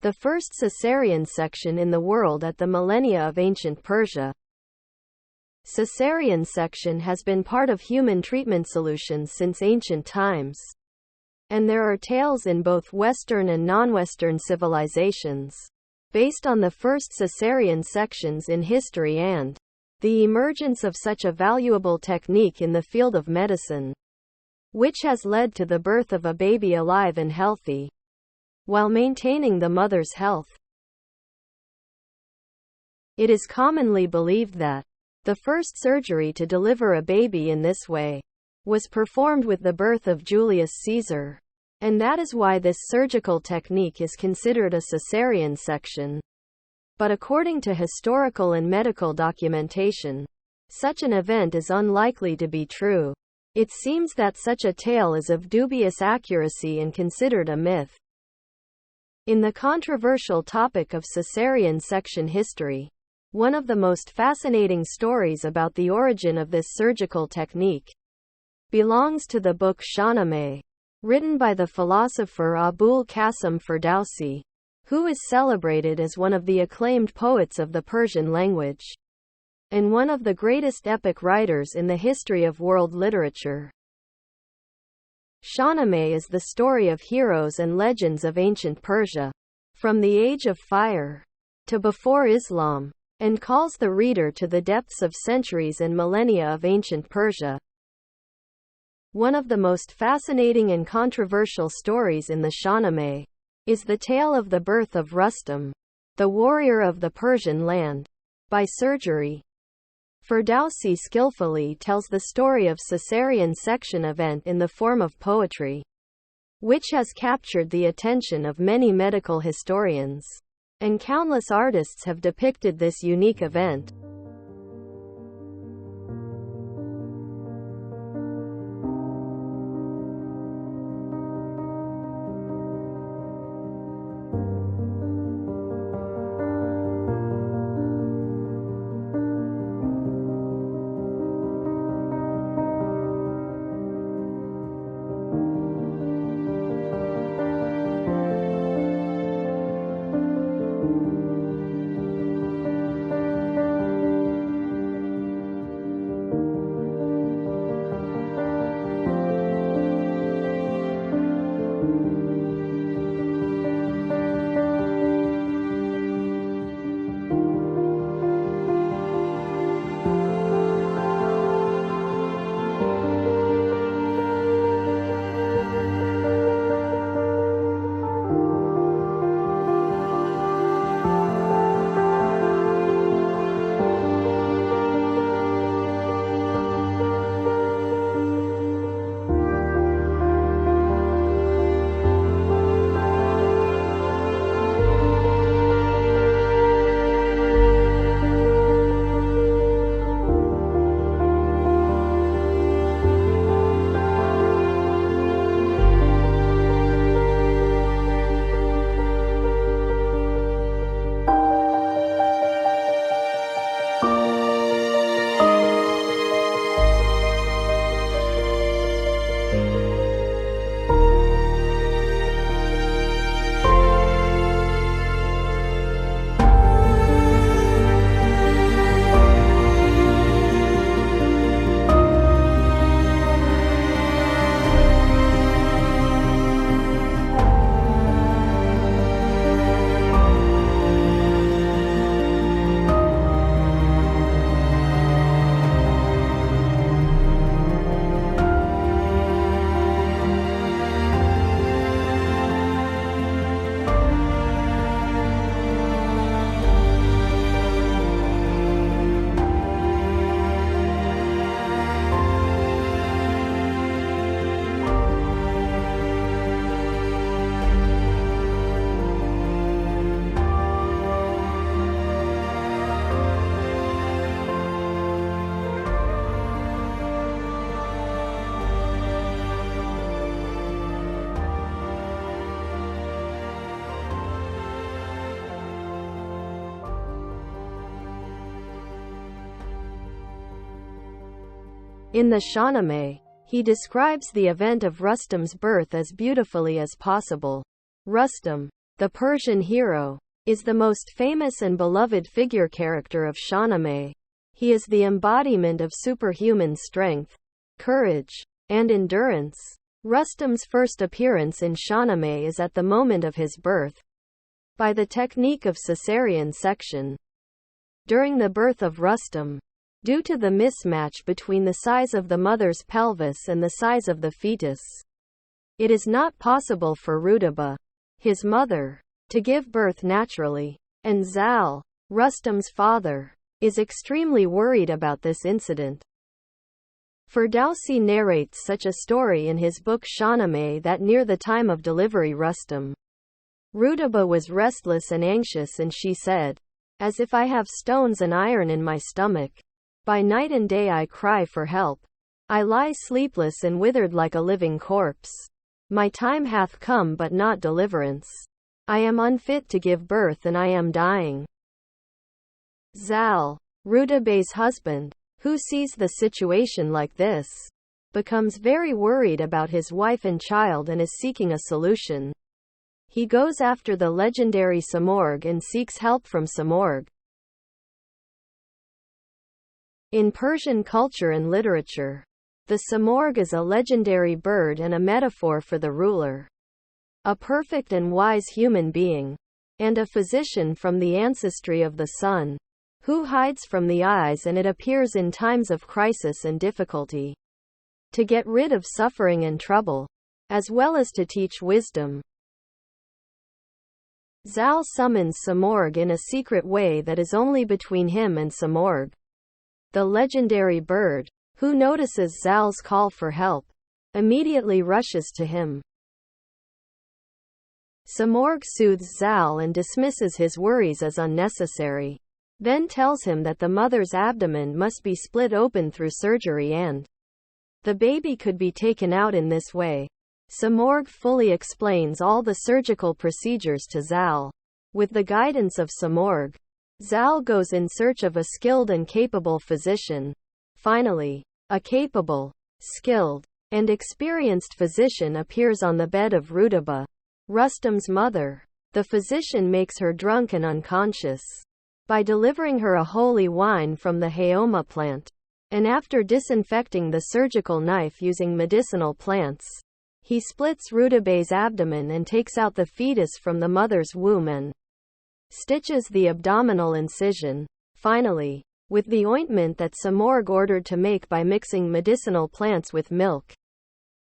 the first Caesarean section in the world at the millennia of ancient Persia. Caesarean section has been part of human treatment solutions since ancient times. And there are tales in both Western and non-Western civilizations, based on the first Caesarean sections in history and the emergence of such a valuable technique in the field of medicine, which has led to the birth of a baby alive and healthy, while maintaining the mother's health. It is commonly believed that the first surgery to deliver a baby in this way was performed with the birth of Julius Caesar, and that is why this surgical technique is considered a Caesarean section. But according to historical and medical documentation, such an event is unlikely to be true. It seems that such a tale is of dubious accuracy and considered a myth. In the controversial topic of Caesarean section history, one of the most fascinating stories about the origin of this surgical technique belongs to the book Shahnameh, written by the philosopher Abul-Qâsem Ferdowsi, who is celebrated as one of the acclaimed poets of the Persian language, and one of the greatest epic writers in the history of world literature. Shahnameh is the story of heroes and legends of ancient Persia, from the Age of Fire to before Islam, and calls the reader to the depths of centuries and millennia of ancient Persia. One of the most fascinating and controversial stories in the Shahnameh is the tale of the birth of Rustam, the warrior of the Persian land, by surgery. Ferdowsi skillfully tells the story of Caesarean section event in the form of poetry, which has captured the attention of many medical historians, and countless artists have depicted this unique event. In the Shahnameh, he describes the event of Rustam's birth as beautifully as possible. Rustam, the Persian hero, is the most famous and beloved figure character of Shahnameh. He is the embodiment of superhuman strength, courage, and endurance. Rustam's first appearance in Shahnameh is at the moment of his birth, by the technique of Caesarean section. During the birth of Rustam, due to the mismatch between the size of the mother's pelvis and the size of the fetus, it is not possible for Rutaba, his mother, to give birth naturally, and Zal, Rustam's father, is extremely worried about this incident. Ferdowsi narrates such a story in his book Shahnameh that near the time of delivery Rutaba was restless and anxious, and she said, "As if I have stones and iron in my stomach. By night and day I cry for help. I lie sleepless and withered like a living corpse. My time hath come but not deliverance. I am unfit to give birth and I am dying." Zal, Rutaba's husband, who sees the situation like this, becomes very worried about his wife and child and is seeking a solution. He goes after the legendary Simorgh and seeks help from Simorgh. In Persian culture and literature, the Simorgh is a legendary bird and a metaphor for the ruler, a perfect and wise human being, and a physician from the ancestry of the sun, who hides from the eyes, and it appears in times of crisis and difficulty, to get rid of suffering and trouble, as well as to teach wisdom. Zal summons Simorgh in a secret way that is only between him and Simorgh. The legendary bird, who notices Zal's call for help, immediately rushes to him. Simorgh soothes Zal and dismisses his worries as unnecessary, then tells him that the mother's abdomen must be split open through surgery and the baby could be taken out in this way. Simorgh fully explains all the surgical procedures to Zal. With the guidance of Simorgh, Zal goes in search of a skilled and capable physician. Finally, a capable, skilled, and experienced physician appears on the bed of Rutaba, Rustam's mother. The physician makes her drunk and unconscious by delivering her a holy wine from the Hayoma plant, and after disinfecting the surgical knife using medicinal plants, he splits Rutaba's abdomen and takes out the fetus from the mother's womb and stitches the abdominal incision. Finally, with the ointment that Simorgh ordered to make by mixing medicinal plants with milk,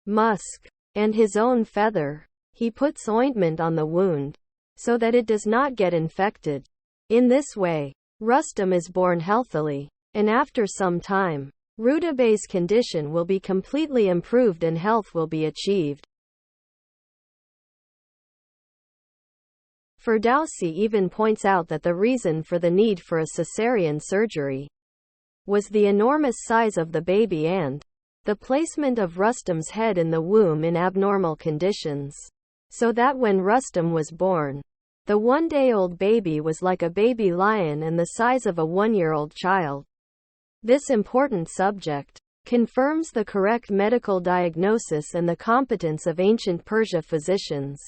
musk, and his own feather, he puts ointment on the wound, so that it does not get infected. In this way, Rustam is born healthily, and after some time, Rutaba's condition will be completely improved and health will be achieved. Ferdowsi even points out that the reason for the need for a Caesarean surgery was the enormous size of the baby and the placement of Rustam's head in the womb in abnormal conditions, so that when Rustam was born, the one-day-old baby was like a baby lion and the size of a one-year-old child. This important subject confirms the correct medical diagnosis and the competence of ancient Persia physicians.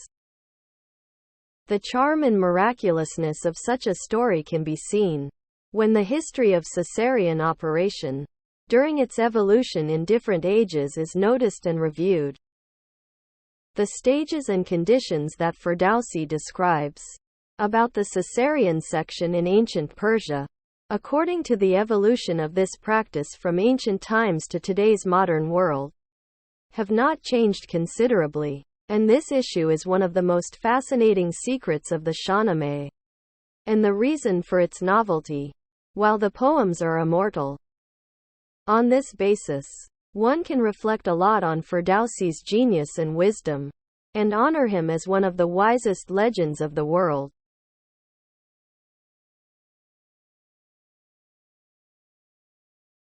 The charm and miraculousness of such a story can be seen when the history of Caesarean operation, during its evolution in different ages, is noticed and reviewed. The stages and conditions that Ferdowsi describes about the Caesarean section in ancient Persia, according to the evolution of this practice from ancient times to today's modern world, have not changed considerably, and this issue is one of the most fascinating secrets of the Shahnameh, and the reason for its novelty, while the poems are immortal. On this basis, one can reflect a lot on Ferdowsi's genius and wisdom, and honor him as one of the wisest legends of the world.